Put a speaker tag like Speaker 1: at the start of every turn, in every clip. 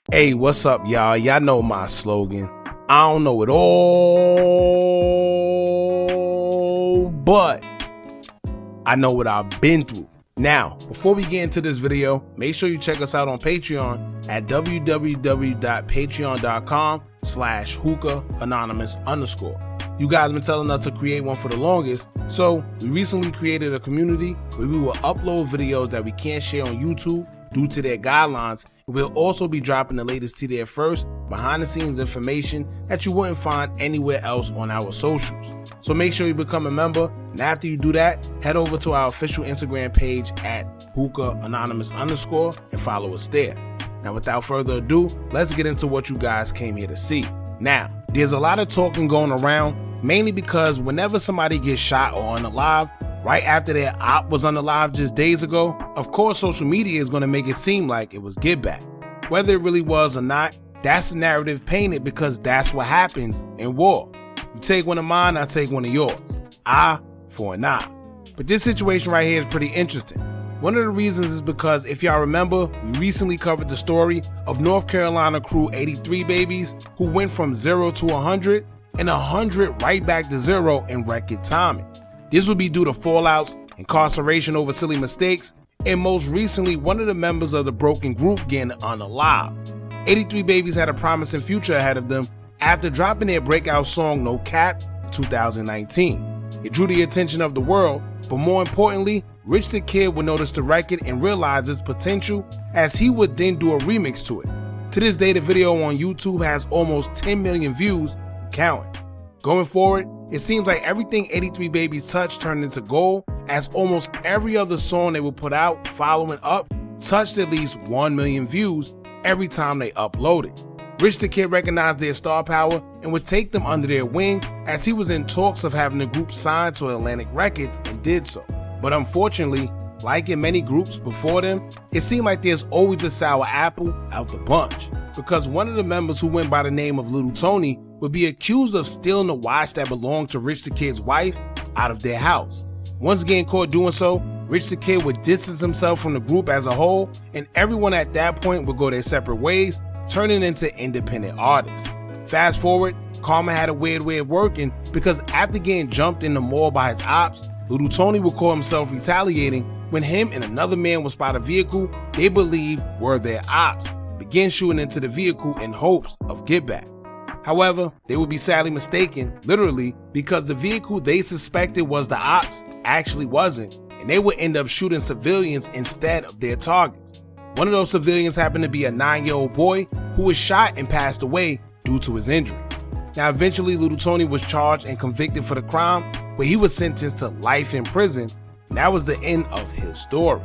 Speaker 1: Hey, what's up, y'all? Y'all know my slogan. I don't know it all, but I know what I've been through. Now, before we get into this video, make sure you check us out on Patreon at www.patreon.com/Hookah Anonymous _. You guys been telling us to create one for the longest, so we recently created a community where we will upload videos that we can't share on YouTube due to their guidelines. We'll also be dropping the latest to there first, behind the scenes information that you wouldn't find anywhere else on our socials. So make sure you become a member, and after you do that, head over to our official Instagram page at Hookah Anonymous _ and follow us there. Now without further ado, let's get into what you guys came here to see. Now, there's a lot of talking going around, mainly because whenever somebody gets shot or unalive, right after their op was unalive just days ago, of course social media is going to make it seem like it was get back. Whether it really was or not, that's the narrative painted, because that's what happens in war. You take one of mine, I take one of yours. Eye for an eye. But this situation right here is pretty interesting. One of the reasons is because, if y'all remember, we recently covered the story of North Carolina crew 83 babies who went from 0 to 100 and 100 right back to 0 in record timing. This would be due to fallouts, incarceration over silly mistakes, and most recently one of the members of the broken group getting unalive. 83 babies had a promising future ahead of them after dropping their breakout song No Cap in 2019. It drew the attention of the world, but more importantly, Rich the Kid would notice the record and realize its potential, as he would then do a remix to it. To this day, the video on YouTube has almost 10 million views and counting. Going forward, it seems like everything 83 babies touched turned into gold, as almost every other song they would put out following up touched at least 1 million views every time they uploaded. Rich the Kid recognized their star power and would take them under their wing, as he was in talks of having the group signed to Atlantic Records and did so. But unfortunately, like in many groups before them, it seemed like there's always a sour apple out the bunch, because one of the members, who went by the name of Little Tony, would be accused of stealing the watch that belonged to Rich the Kid's wife out of their house. Once getting caught doing so, Rich the Kid would distance himself from the group as a whole, and everyone at that point would go their separate ways, turning into independent artists. Fast forward, karma had a weird way of working, because after getting jumped in the mall by his ops, Little Tony would call himself retaliating when him and another man would spot a vehicle they believed were their ops, begin shooting into the vehicle in hopes of get back. However, they would be sadly mistaken, literally, because the vehicle they suspected was the ops actually wasn't, and they would end up shooting civilians instead of their targets. One of those civilians happened to be a 9-year-old boy who was shot and passed away due to his injury. Now eventually Little Tony was charged and convicted for the crime, where he was sentenced to life in prison, and that was the end of his story.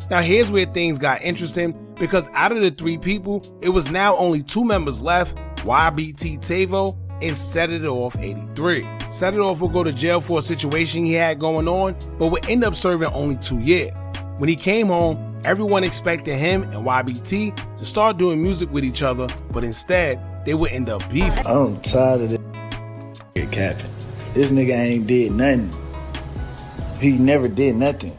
Speaker 1: Now here's where things got interesting, because out of the 3 people, it was now only 2 members left, YBT Tavo and SetItOff83. SetItOff will go to jail for a situation he had going on, but would end up serving only 2 years. When he came home, everyone expected him and YBT to start doing music with each other, but instead, they would end up beefing.
Speaker 2: I'm tired of this capping. This nigga ain't did nothing. He never did nothing.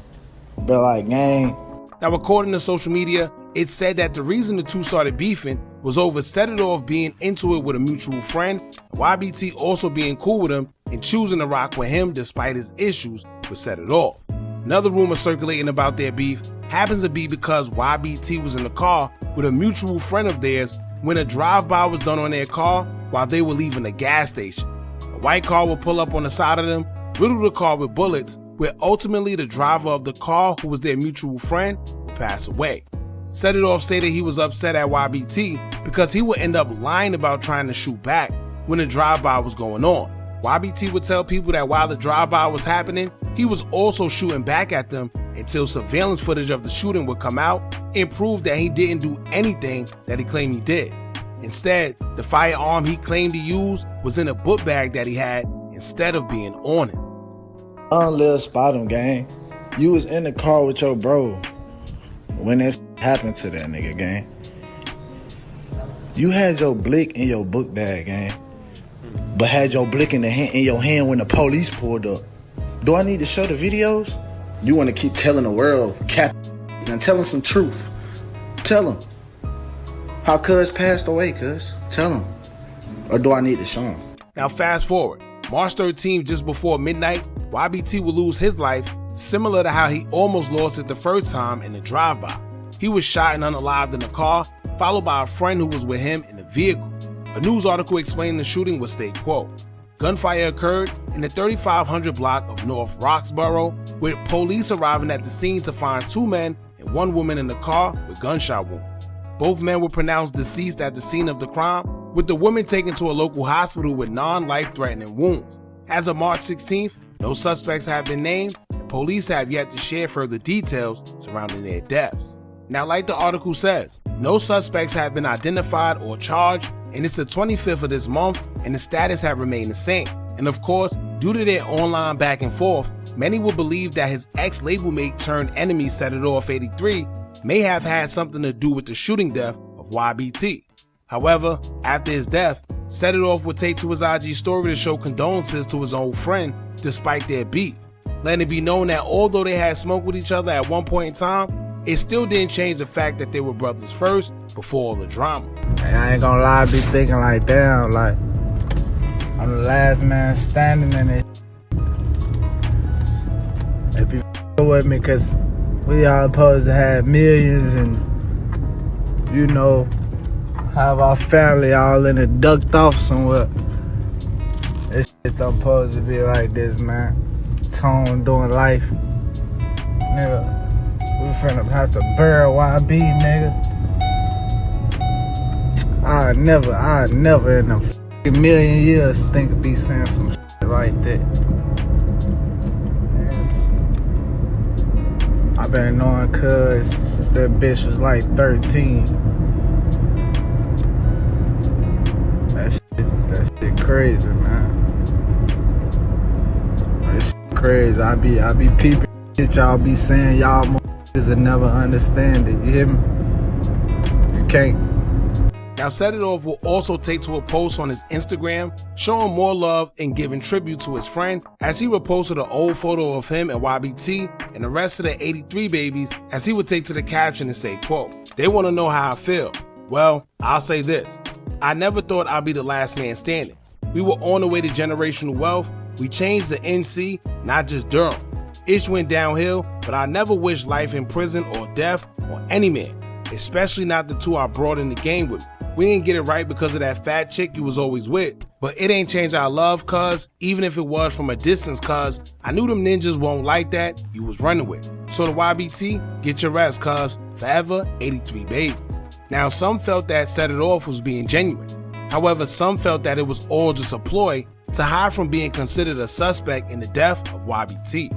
Speaker 2: But like, gang.
Speaker 1: Now, according to social media, it said that the reason the two started beefing was over SetItOff being into it with a mutual friend, and YBT also being cool with him and choosing to rock with him despite his issues with SetItOff. Another rumor circulating about their beef happens to be because YBT was in the car with a mutual friend of theirs when a drive-by was done on their car while they were leaving the gas station. A white car would pull up on the side of them, riddle the car with bullets, where ultimately the driver of the car, who was their mutual friend, would pass away. SetItOff stated he was upset at YBT because he would end up lying about trying to shoot back when the drive-by was going on. YBT would tell people that while the drive-by was happening, he was also shooting back at them, until surveillance footage of the shooting would come out and prove that he didn't do anything that he claimed he did. Instead, the firearm he claimed to use was in a book bag that he had instead of being on him.
Speaker 2: Little spot him, gang. You was in the car with your bro when this happened to that nigga, gang. You had your blick in your book bag, gang, but had your blick in your hand when the police pulled up. Do I need to show the videos? You want to keep telling the world, cap, and tell them some truth. Tell them. how cuz passed away, cuz? Tell him. Or do I need to show him?
Speaker 1: Now fast forward, March 13th, just before midnight, YBT will lose his life, similar to how he almost lost it the first time in the drive-by. He was shot and unalived in the car, followed by a friend who was with him in the vehicle. A news article explaining the shooting would state, quote, "Gunfire occurred in the 3500 block of North Roxborough, with police arriving at the scene to find 2 men and 1 woman in the car with gunshot wounds. Both men were pronounced deceased at the scene of the crime, with the woman taken to a local hospital with non-life-threatening wounds. As of March 16th, no suspects have been named, and police have yet to share further details surrounding their deaths." Now, like the article says, no suspects have been identified or charged, and it's the 25th of this month, and the status have remained the same. And of course, due to their online back and forth, many will believe that his ex-label mate turned enemy SetItOff83 may have had something to do with the shooting death of YBT. However, after his death, SetItOff would take to his IG story to show condolences to his old friend despite their beef, letting it be known that although they had smoke with each other at one point in time, it still didn't change the fact that they were brothers first before all the drama.
Speaker 3: And I ain't gonna lie, I be thinking like, damn, like, I'm the last man standing in it. They be with me because we all supposed to have millions and, you know, have our family all in it ducked off somewhere. This shit don't supposed to be like this, man. Tone doing life. Nigga, we finna have to bury YB, nigga. I never in a million years think of be saying some shit like that. I've been knowing cuz since that bitch was like 13. That shit crazy, man. That shit crazy. I be peeping shit y'all be saying, y'all motherfuckers that never understand it. You hear me? You can't.
Speaker 1: Now, SetItOff will also take to a post on his Instagram showing more love and giving tribute to his friend, as he reposted an old photo of him and YBT and the rest of the 83 babies, as he would take to the caption and say, quote, "They want to know how I feel. Well, I'll say this. I never thought I'd be the last man standing. We were on the way to generational wealth. We changed the NC, not just Durham. Ish went downhill, but I never wished life in prison or death on any man, especially not the 2 I brought in the game with me. We didn't get it right because of that fat chick you was always with, but it ain't changed our love, cuz, even if it was from a distance, cuz I knew them ninjas won't like that you was running with. So the YBT, get your rest, cuz, forever 83 babies." Now, some felt that SetItOff was being genuine. However, some felt that it was all just a ploy to hide from being considered a suspect in the death of YBT.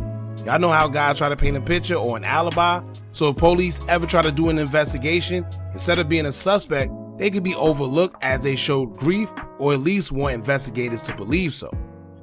Speaker 1: Y'all know how guys try to paint a picture or an alibi, so if police ever try to do an investigation, instead of being a suspect, they could be overlooked as they showed grief or at least want investigators to believe so.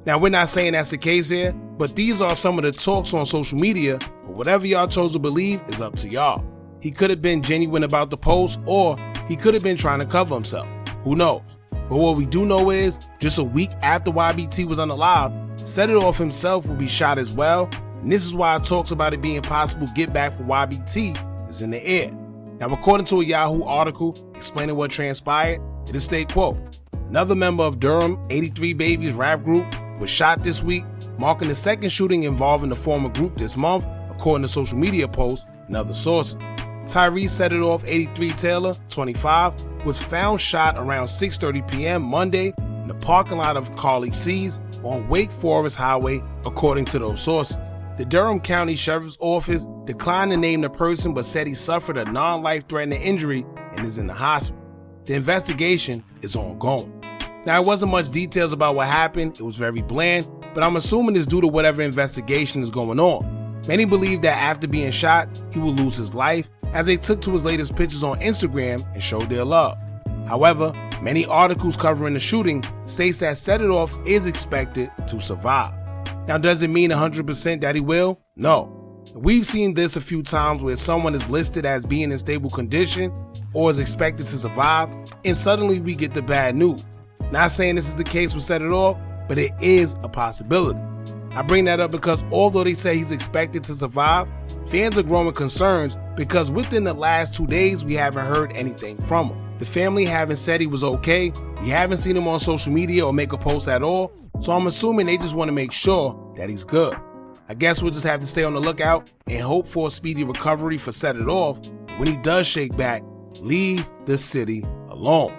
Speaker 1: Now, we're not saying that's the case here, but these are some of the talks on social media, but whatever y'all chose to believe is up to y'all. He could have been genuine about the post, or he could have been trying to cover himself. Who knows? But what we do know is, just a week after YBT was unalived, SetItOff himself will be shot as well, and this is why talks about it being possible get back for YBT is in the air. Now, according to a Yahoo article explaining what transpired, it is state, quote, "Another member of Durham 83 Babies rap group was shot this week, marking the second shooting involving the former group this month, according to social media posts and other sources. Tyrese SetItOff83 Taylor, 25, was found shot around 6:30 p.m. Monday in the parking lot of Carly C's on Wake Forest Highway, according to those sources. The Durham County Sheriff's Office declined to name the person but said he suffered a non-life-threatening injury and is in the hospital. The investigation is ongoing." Now, it wasn't much details about what happened, it was very bland, but I'm assuming it's due to whatever investigation is going on. Many believe that after being shot, he will lose his life, as they took to his latest pictures on Instagram and showed their love. However, many articles covering the shooting states that SetItOff is expected to survive. Now, does it mean 100% that he will? No. We've seen this a few times where someone is listed as being in stable condition or is expected to survive, and suddenly we get the bad news. Not saying this is the case with SetItOff, but it is a possibility. I bring that up because although they say he's expected to survive, fans are growing concerns because within the last 2 days we haven't heard anything from him. The family haven't said he was okay. We haven't seen him on social media or make a post at all, so I'm assuming they just want to make sure that he's good. I guess we'll just have to stay on the lookout and hope for a speedy recovery for Set It Off. When he does shake back, leave the city alone.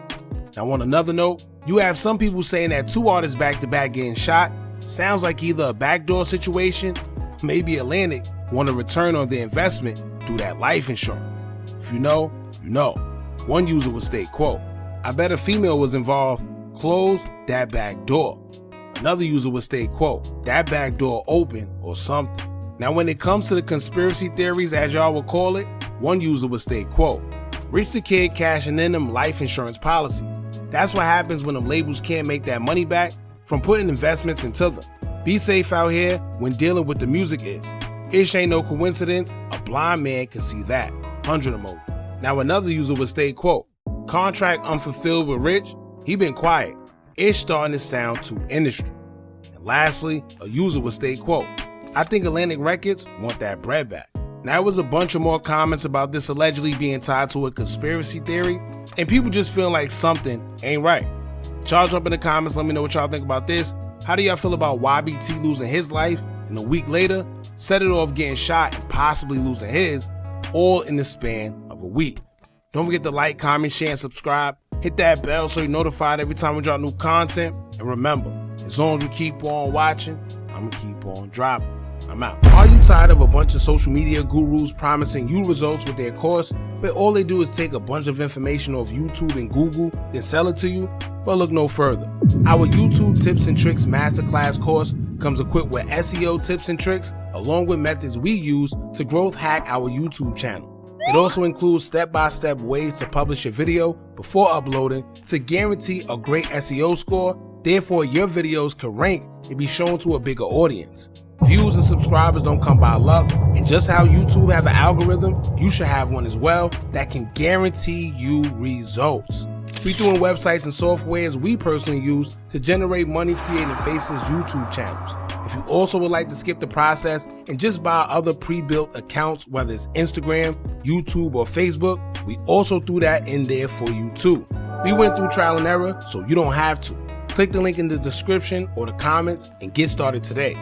Speaker 1: Now on another note, you have some people saying that 2 artists back-to-back getting shot sounds like either a backdoor situation, maybe Atlantic want to return on their investment through that life insurance. If you know, you know. One user would state, quote, "I bet a female was involved, close that back door." Another user would state, quote, "That back door open or something." Now when it comes to the conspiracy theories, as y'all would call it, one user would state, quote, "Rich the kid cashing in them life insurance policies. That's what happens when them labels can't make that money back from putting investments into them. Be safe out here when dealing with the music is. Ish ain't no coincidence, a blind man can see that." 100 emoji. Now another user would state, quote, "Contract unfulfilled with Rich, he been quiet. Ish starting to sound too industry." And lastly, a user would state, quote, "I think Atlantic Records want that bread back." Now there was a bunch of more comments about this allegedly being tied to a conspiracy theory, and people just feeling like something ain't right. Y'all jump in the comments, let me know what y'all think about this. How do y'all feel about YBT losing his life and a week later, Set It Off getting shot and possibly losing his, all in the span of a week? Don't forget to like, comment, share, and subscribe. Hit that bell so you're notified every time we drop new content. And remember, as long as you keep on watching, I'm gonna keep on dropping. I'm out. Are you tired of a bunch of social media gurus promising you results with their course, but all they do is take a bunch of information off YouTube and Google, then sell it to you? Well, look no further. Our YouTube Tips and Tricks Masterclass course comes equipped with SEO tips and tricks, along with methods we use to growth hack our YouTube channel. It also includes step-by-step ways to publish your video before uploading to guarantee a great SEO score, therefore your videos can rank and be shown to a bigger audience. Views and subscribers don't come by luck, and just how YouTube have an algorithm, you should have one as well that can guarantee you results. We doing websites and softwares we personally use to generate money creating Faces YouTube channels. If you also would like to skip the process and just buy other pre-built accounts, whether it's Instagram, YouTube, or Facebook, we also threw that in there for you too. We went through trial and error, so you don't have to. Click the link in the description or the comments and get started today.